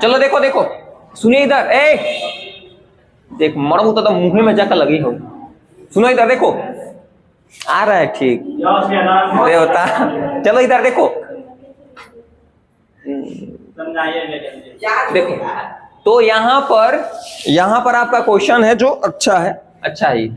चलो देखो देखो, सुनिए इधर, ए देख मरू तो मुंह में जाकर लगी हो। सुनो इधर देखो, आ रहा है ठीक देवता। चलो इधर देखो, देखो तो यहाँ पर आपका क्वेश्चन है जो अच्छा है, अच्छा ही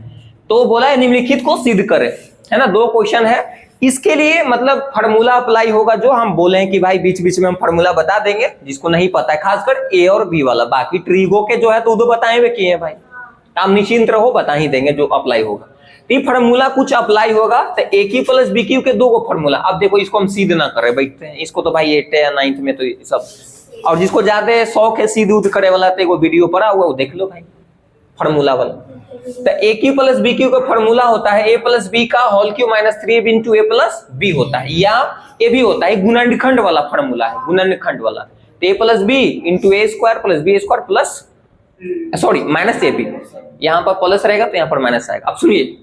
तो बोला है निम्नलिखित को सिद्ध करे, है ना। दो क्वेश्चन है, इसके लिए मतलब फार्मूला अप्लाई होगा, जो हम बोले हैं कि भाई बीच बीच में हम फार्मूला बता देंगे जिसको नहीं पता है, खासकर ए और बी वाला। बाकी ट्रीगो के जो है तो दो बताए हुए किए हैं भाई, आप निश्चिंत रहो, बता ही देंगे जो अप्लाई होगा। तो फार्मूला कुछ अप्लाई होगा तो a cube plus b Q के दो को फार्मूला। अब देखो इसको हम सिद्ध ना करें, बैठते हैं इसको तो भाई 8th या 9th में तो सब, और जिसको ज्यादा शौक है सिद्ध उद्ध करे वाला तो वो वीडियो पड़ा हुआ वो देख लो भाई, फार्मूला वाला। तो a cube plus b cube का फार्मूला होता है ए प्लस बी का whole cube minus 3ab into a plus b होता है, या ये भी होता है गुणनखंड वाला फार्मूला है, गुणनखंड वाला। तो a plus b into a square plus b square plus sorry minus a b, यहाँ पर प्लस रहेगा तो यहाँ पर माइनस आएगा। अब सुनिए,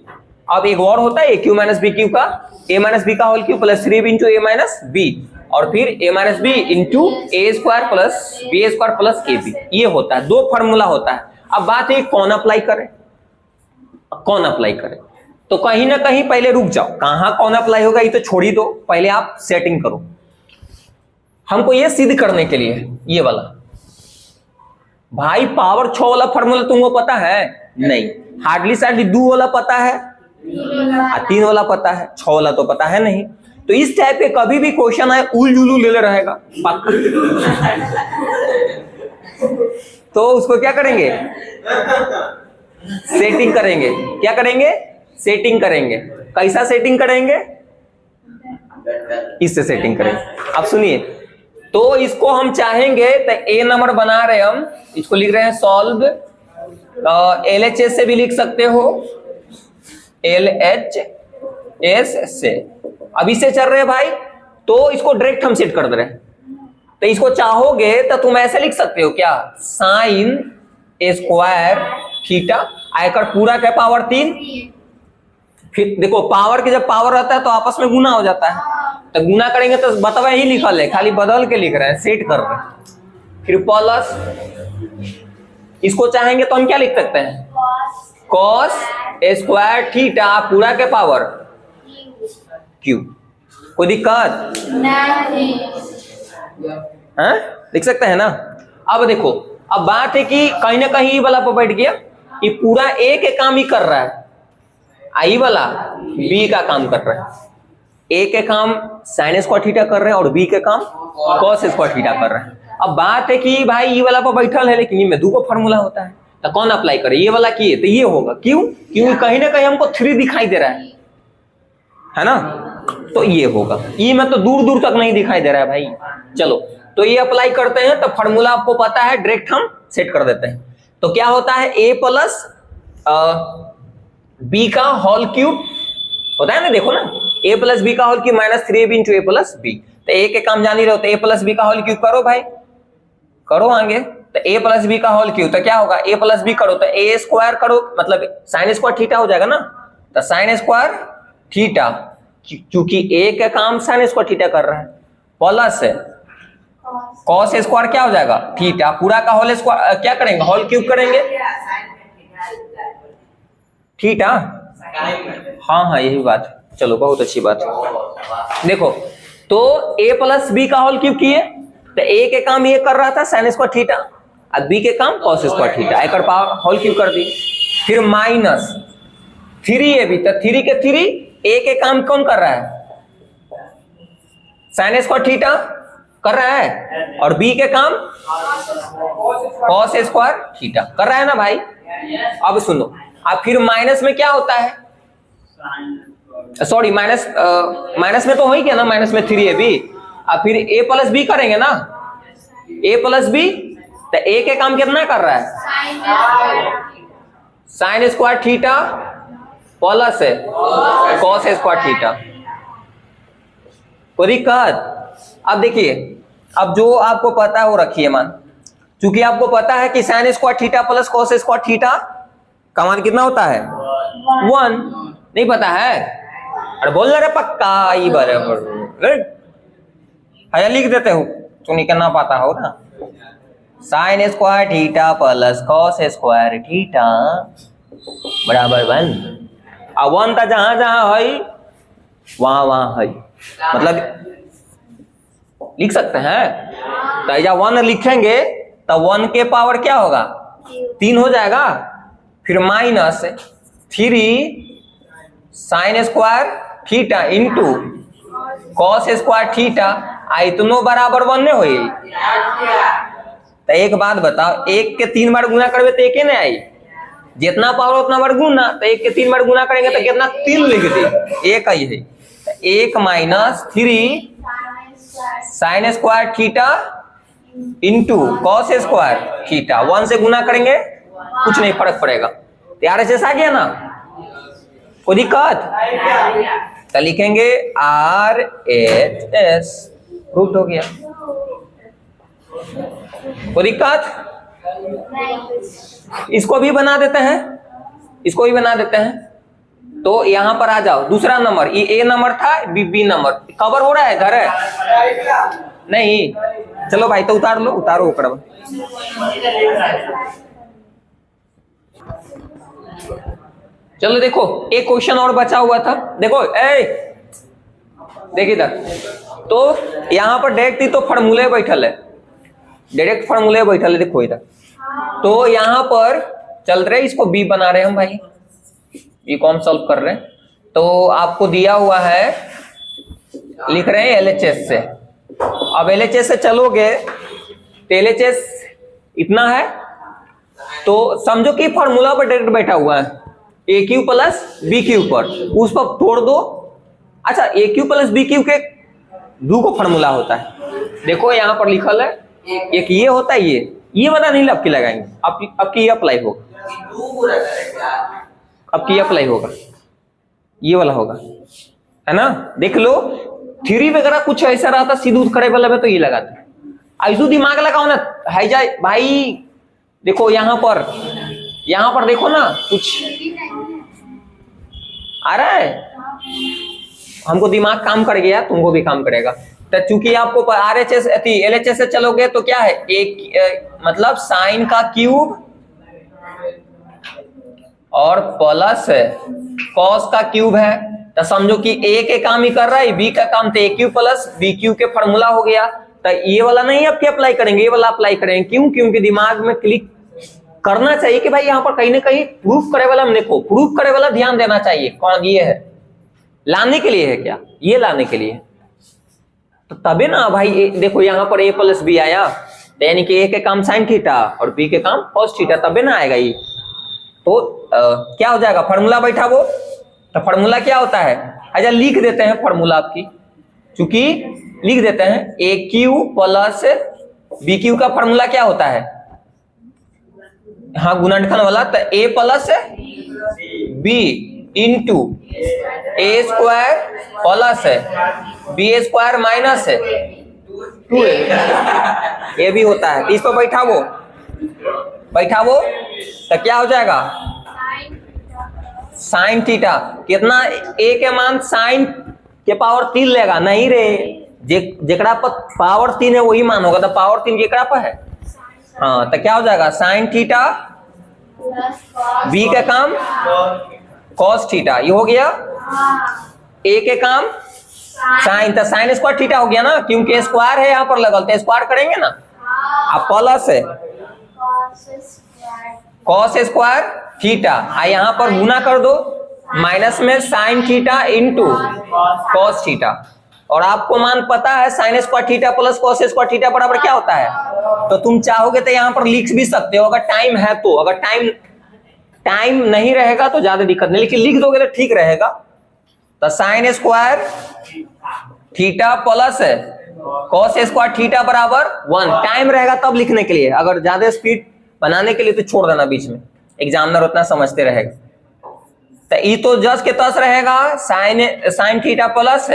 अब एक और होता है a cube minus b cube का, ए माइनस बी का whole cube plus 3ab into a minus b, और फिर a minus b into a square plus b square plus a b, ये होता है, दो फार्मूला होता है। अब बात है कौन अप्लाई करे, कौन अप्लाई करे, तो कहीं ना कहीं पहले रुक जाओ, कहां कौन अप्लाई होगा ये तो छोड़ ही दो, पहले आप सेटिंग करो। हमको ये सिद्ध करने के लिए ये वाला भाई पावर 6 वाला फार्मूला तुमको पता है नहीं, हार्डली सार्डली 2 वाला पता है, 3 वाला पता है, 6 वाला तो पता है नहीं। तो इस टाइप के कभी भी क्वेश्चन आए उलझुलू ले रहेगा पक्का। तो उसको क्या करेंगे, सेटिंग करेंगे। क्या करेंगे, सेटिंग करेंगे। कैसा सेटिंग करेंगे, इससे सेटिंग करेंगे। अब सुनिए, तो इसको हम चाहेंगे तो ए नंबर बना रहे हम, इसको लिख रहे हैं सॉल्व, LHS से भी लिख सकते हो, LHS से। अब इससे चल रहे हैं भाई, तो इसको डायरेक्ट हम सेट कर दे रहे हैं। तो इसको चाहोगे तो तुम ऐसे लिख सकते हो क्या, साइन स्क्वायर थीटा आयकर पूरा क्या पावर 3। फिर देखो पावर के जब पावर रहता है तो आपस में गुना हो जाता है, तो गुना करेंगे तो बतवा ही लिखल है, खाली बदल के लिख रहे हैं, सेट कर रहे हैं। फिर प्लस, इसको चाहेंगे तो हम क्या लिख सकते हैं, कॉस स्क्वायर थीटा पूरा के पावर क्यू। कोई दिक्कत नहीं है, लिख सकते हैं ना। अब देखो, अब बात है कि कहीं ना कहीं वाला पर बैठ गया, ये पूरा ए के काम ही कर रहा है, आई वाला बी का काम कर रहा है। ए के काम साइन स्क्वायर थीटा कर रहे हैं और बी के काम कॉस स्क्वायर थीटा कर रहे हैं। अब बात है कि भाई ये वाला पर बैठल है, लेकिन ये 2 को फार्मूला होता है, तो कौन अप्लाई करे, ये वाला किए तो ये होगा। क्यों, क्योंकि कहीं ना कहीं हमको 3 दिखाई दे रहा है ना, तो ये होगा। ये में तो दूर दूर तक नहीं दिखाई दे रहा है भाई। चलो तो ये अप्लाई करते हैं, तो फार्मूला आपको पता है, डायरेक्ट हम सेट कर देते हैं। तो क्या होता है, ए प्लस बी का होल क्यूब होता है ना, देखो ना, ए प्लस बी का whole cube minus 3ab into a plus b. तो ए के काम जान ही रहे हो, तो ए प्लस बी का होल क्यूब करो भाई, करो आगे। तो ए प्लस बी का होल क्यूब, तो क्या होगा, ए प्लस बी करो तो ए स्क्वायर करो, मतलब साइन स्क्वायर थीटा हो जाएगा ना, तो साइन स्क्वायर थीटा, क्योंकि ए का काम साइन स्क्वायर थीटा कर रहा है, प्लस कॉस स्क्वायर क्या हो जाएगा थीटा पूरा का होल स्क्वायर, क्या करेंगे, होल क्यूब करेंगे थीटा। हाँ हाँ यही बात, चलो बहुत अच्छी बात। देखो तो a प्लस बी का होल क्यूब किए, तो a के काम ये कर रहा था साइन स्क्वायर थीटा, और b के काम कॉस स्क्वायर थीटा, एक पावर होल क्यूब कर दी। फिर माइनस 3ab, तो 3 के 3 a के काम कौन कर रहा है, साइन स्क्वायर थीटा कर रहा है, और b के काम कॉस स्क्वायर थीटा कर रहा है ना भाई। अब सुनो, अब फिर माइनस में क्या होता है, सॉरी माइनस में तो हो ही गया ना, माइनस में 3ab। अब फिर a प्लस बी करेंगे ना, a प्लस बी, तो a के काम कितना कर रहा है, sign square theta plus cos square theta. कोई दिक्कत। अब देखिए, अब जो आपको पता है वो रखिए मान, क्योंकि आपको पता है कि sign square theta plus cos square theta का मान कितना होता है 1, नहीं पता है, अरे बोल रहे पक्का, ये बराबर है लिख देते हो तो निकलना पाता हो ना। Sign square theta plus cos square theta बराबर 1। अब 1 का जहां जहां है वहां वहां है, मतलब लिख सकते हैं। तो या 1 लिखेंगे तो 1 के पावर क्या होगा 3 हो जाएगा, फिर minus 3 sine square theta into cos square theta इतनो बराबर 1 नहीं हुई। तो एक बात बताओ, 1 के 3 बार गुना करबे तो 1 नहीं आई, जितना पावर उतना बार गुना, तो 1 के 3 बार गुना करेंगे तो कितना 3 लिख दे, 1 आई है। 1 minus 3 sine square theta into cos square theta 1 से गुना करेंगे कुछ नहीं फर्क पड़ेगा। तो RHS आ गया ना, कोई दिक्कत? तो लिखेंगे RHS रूट हो गया, कोई दिक्कत? इसको भी बना देते हैं, इसको भी बना देते हैं। तो यहां पर आ जाओ, दूसरा नंबर ये A नंबर था, B नंबर कवर हो रहा है घर है नहीं? चलो भाई तो उतार लो, उतारो उकड़ा। चलो देखो एक क्वेश्चन और बचा हुआ था, देखो देखिए इधर। तो यहां पर डायरेक्ट ही तो फॉर्मूले बैठल है, डायरेक्ट फॉर्मूले बैठल है, देखो इधर। तो यहां पर चल रहे इसको B बना रहे हम भाई, ये कौन सॉल्व कर रहे हैं। तो आपको दिया हुआ है, लिख रहे हैं LHS से। अब LHS से चलोगे तो LHS इतना है, तो समझो कि फॉर्मूला पर डायरेक्ट बैठा हुआ है AQ प्लस BQ पर, उस पर तोड़ दो। अच्छा AQ प्लस BQ के 2 को फॉर्मूला होता है, देखो यहां पर लिखल है, एक ये होता है, ये वाला नहीं अब की लगाएंगे, अब की अप्लाई होगा, अब की अप्लाई होगा, ये वाला होगा, है ना? देख लो 3 वगैरह कुछ ऐसा रहता सीधे करे वाला में तो ये लगाते, ऐसू दिमाग लगाओ ना है जाए भाई। देखो यहां पर देखो ना कुछ आ रहा है, हमको दिमाग काम कर गया, तुमको भी काम करेगा। तो चूंकि आपको RHS LHS से चलोगे तो क्या है, एक मतलब साइन का क्यूब और प्लस कॉस का क्यूब है। तो समझो कि A के काम ही कर रहा है, B का काम तो AQ प्लस BQ के फॉर्मूला हो गया। तो ये वाला नहीं आपके अप्लाई करेंगे, ये वाला अप्लाई करेंगे। क्यों? क्योंकि दिमाग में क्लिक करना चाहिए कि भाई यहाँ पर कहीं ना कहीं प्रूफ करे वाला, हमने को प्रूफ करे वाला ध्यान देना चाहिए। कौन? ये है, लाने के लिए है क्या? ये लाने के लिए। तो तबे ना भाई देखो यहाँ पर A प्लस B आया, तो यानी कि A के काम साइन थीटा और B के काम कॉस थीटा, तबे ना आएगा ये। तो क्या हो जाएगा, फॉर्मूला बैठा वो। तो फॉर्मूला क्या होता है, अच्छा लिख देते हैं फॉर्मूला आपकी, चूंकि लिख देते हैं AQ प्लस BQ का फॉर्मूला क्या होता है, हाँ गुणनखंड वाला। तो A plus B into A square plus B square minus 2A, ये भी होता है। इस पर बैठा वो तो क्या हो जाएगा, साइन थीटा कितना, A के मान साइन के पावर 3 लेगा नहीं रे, जेकरा पर पावर 3 है वही मान होगा। तो पावर 3 जेकरा पर है, हाँ, तो क्या हो जाएगा साइन थीटा, B का काम कॉस थीटा, ये हो गया। A के काम साइन, तो साइन स्क्वायर थीटा हो गया ना, क्योंकि स्क्वायर है यहाँ पर लगल, तो स्क्वायर करेंगे ना। अब प्लस है कॉस स्क्वायर थीटा, यहाँ पर गुना कर दो, माइनस में sine theta into cos theta. और आपको मान पता है sign square theta plus cos square theta बराबर क्या होता है। तो तुम चाहोगे तो यहाँ पर लिख भी सकते हो, अगर टाइम है तो। अगर टाइम नहीं रहेगा तो ज्यादा दिक्कत नहीं, लेकिन लिख दोगे तो ठीक रहेगा। तो sign square theta plus cos square theta बराबर 1। टाइम रहेगा तब लिखने के लिए, अगर ज्यादा स्पीड बनाने के लिए तो छोड़ देना बीच में, एग्जामिनर उतना समझते रहेगा। तो ये तो जस के तस रहेगा, sine theta plus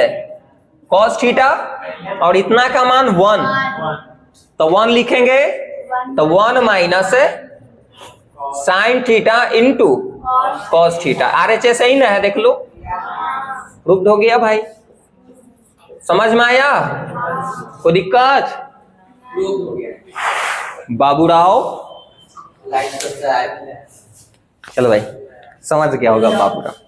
cos theta और इतना का मान 1, तो 1 लिखेंगे। तो 1 minus sine theta into cos theta. RHS सही ना है, देख लो, प्रूव्ड हो गया भाई। समझ में आया? कोई दिक्कत? बाबूराव, चलो भाई समझ गया होगा बाबूराव।